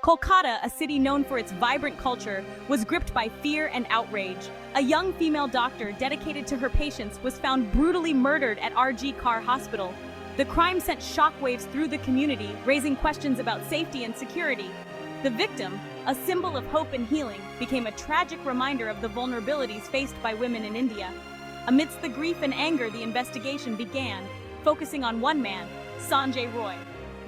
Kolkata, a city known for its vibrant culture, was gripped by fear and outrage. A young female doctor dedicated to her patients was found brutally murdered at RG Kar Hospital. The crime sent shockwaves through the community, raising questions about safety and security. The victim, a symbol of hope and healing, became a tragic reminder of the vulnerabilities faced by women in India. Amidst the grief and anger, the investigation began, focusing on one man, Sanjay Roy.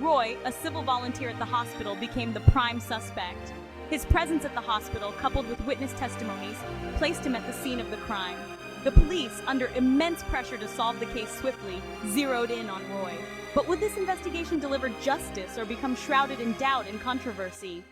Roy, a civil volunteer at the hospital, became the prime suspect. His presence at the hospital, coupled with witness testimonies, placed him at the scene of the crime. The police, under immense pressure to solve the case swiftly, zeroed in on Roy. But would this investigation deliver justice or become shrouded in doubt and controversy?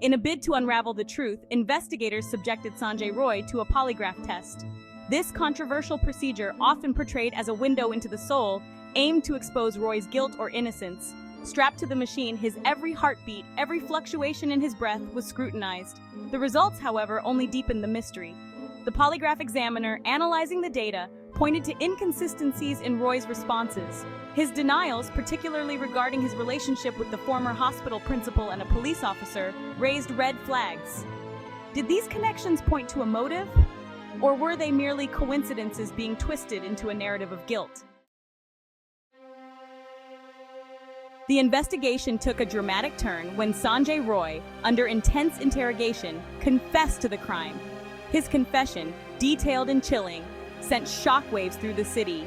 In a bid to unravel the truth, investigators subjected Sanjay Roy to a polygraph test. This controversial procedure, often portrayed as a window into the soul, aimed to expose Roy's guilt or innocence. Strapped to the machine, his every heartbeat, every fluctuation in his breath was scrutinized. The results, however, only deepened the mystery. The polygraph examiner, analyzing the data, pointed to inconsistencies in Roy's responses. His denials, particularly regarding his relationship with the former hospital principal and a police officer, raised red flags. Did these connections point to a motive? Or were they merely coincidences being twisted into a narrative of guilt? The investigation took a dramatic turn when Sanjay Roy, under intense interrogation, confessed to the crime. His confession, detailed and chilling, sent shockwaves through the city.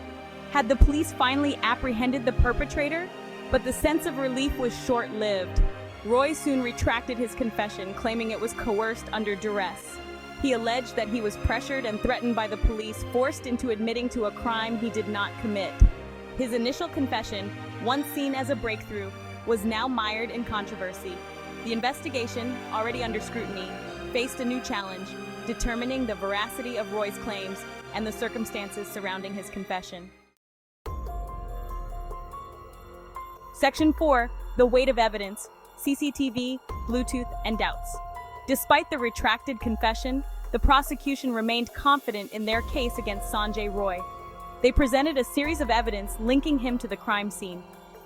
Had the police finally apprehended the perpetrator? But the sense of relief was short-lived. Roy soon retracted his confession, claiming it was coerced under duress. He alleged that he was pressured and threatened by the police, forced into admitting to a crime he did not commit. His initial confession, once seen as a breakthrough, was now mired in controversy. The investigation, already under scrutiny, faced a new challenge, determining the veracity of Roy's claims and the circumstances surrounding his confession. Section 4. The weight of evidence, CCTV, Bluetooth, and doubts. Despite the retracted confession, the prosecution remained confident in their case against Sanjay Roy. They presented a series of evidence linking him to the crime scene.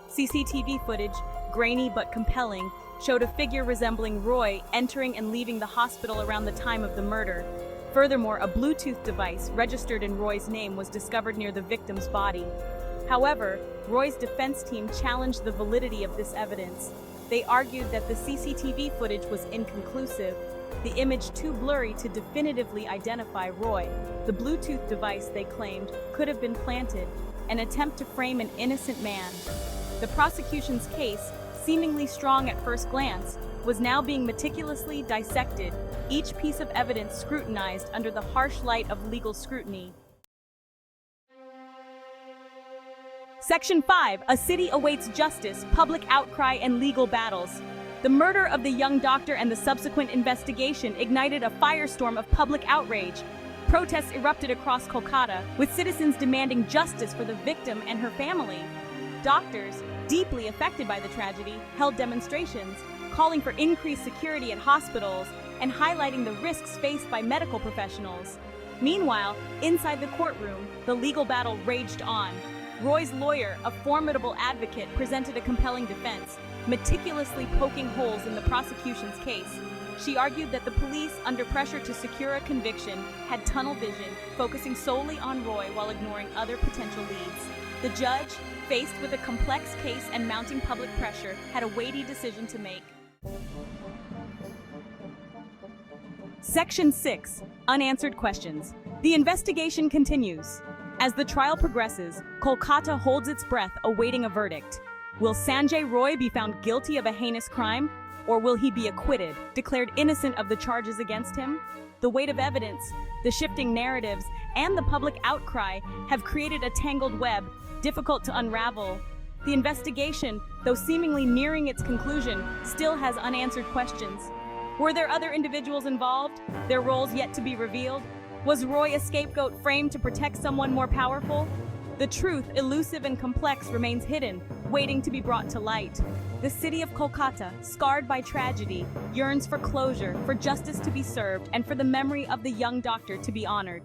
CCTV footage, grainy but compelling, showed a figure resembling Roy entering and leaving the hospital around the time of the murder. Furthermore, a Bluetooth device registered in Roy's name was discovered near the victim's body. However, Roy's defense team challenged the validity of this evidence. They argued that the CCTV footage was inconclusive, the image too blurry to definitively identify Roy. The Bluetooth device, they claimed, could have been planted, an attempt to frame an innocent man. The prosecution's case, seemingly strong at first glance, was now being meticulously dissected, each piece of evidence scrutinized under the harsh light of legal scrutiny. Section 5. A city awaits justice, public outcry, and legal battles. The murder of the young doctor and the subsequent investigation ignited a firestorm of public outrage. Protests erupted across Kolkata, with citizens demanding justice for the victim and her family. Doctors, deeply affected by the tragedy, held demonstrations, calling for increased security at hospitals and highlighting the risks faced by medical professionals. Meanwhile, inside the courtroom, the legal battle raged on. Roy's lawyer, a formidable advocate, presented a compelling defense, meticulously poking holes in the prosecution's case. She argued that the police, under pressure to secure a conviction, had tunnel vision, focusing solely on Roy while ignoring other potential leads. The judge, faced with a complex case and mounting public pressure, had a weighty decision to make. Section 6. Unanswered questions. The investigation continues. As the trial progresses, Kolkata holds its breath awaiting a verdict. Will Sanjay Roy be found guilty of a heinous crime, or will he be acquitted, declared innocent of the charges against him? The weight of evidence, the shifting narratives, and the public outcry have created a tangled web, difficult to unravel. The investigation, though seemingly nearing its conclusion, still has unanswered questions. Were there other individuals involved, their roles yet to be revealed? Was Roy a scapegoat framed to protect someone more powerful? The truth, elusive and complex, remains hidden, waiting to be brought to light. The city of Kolkata, scarred by tragedy, yearns for closure, for justice to be served, and for the memory of the young doctor to be honored.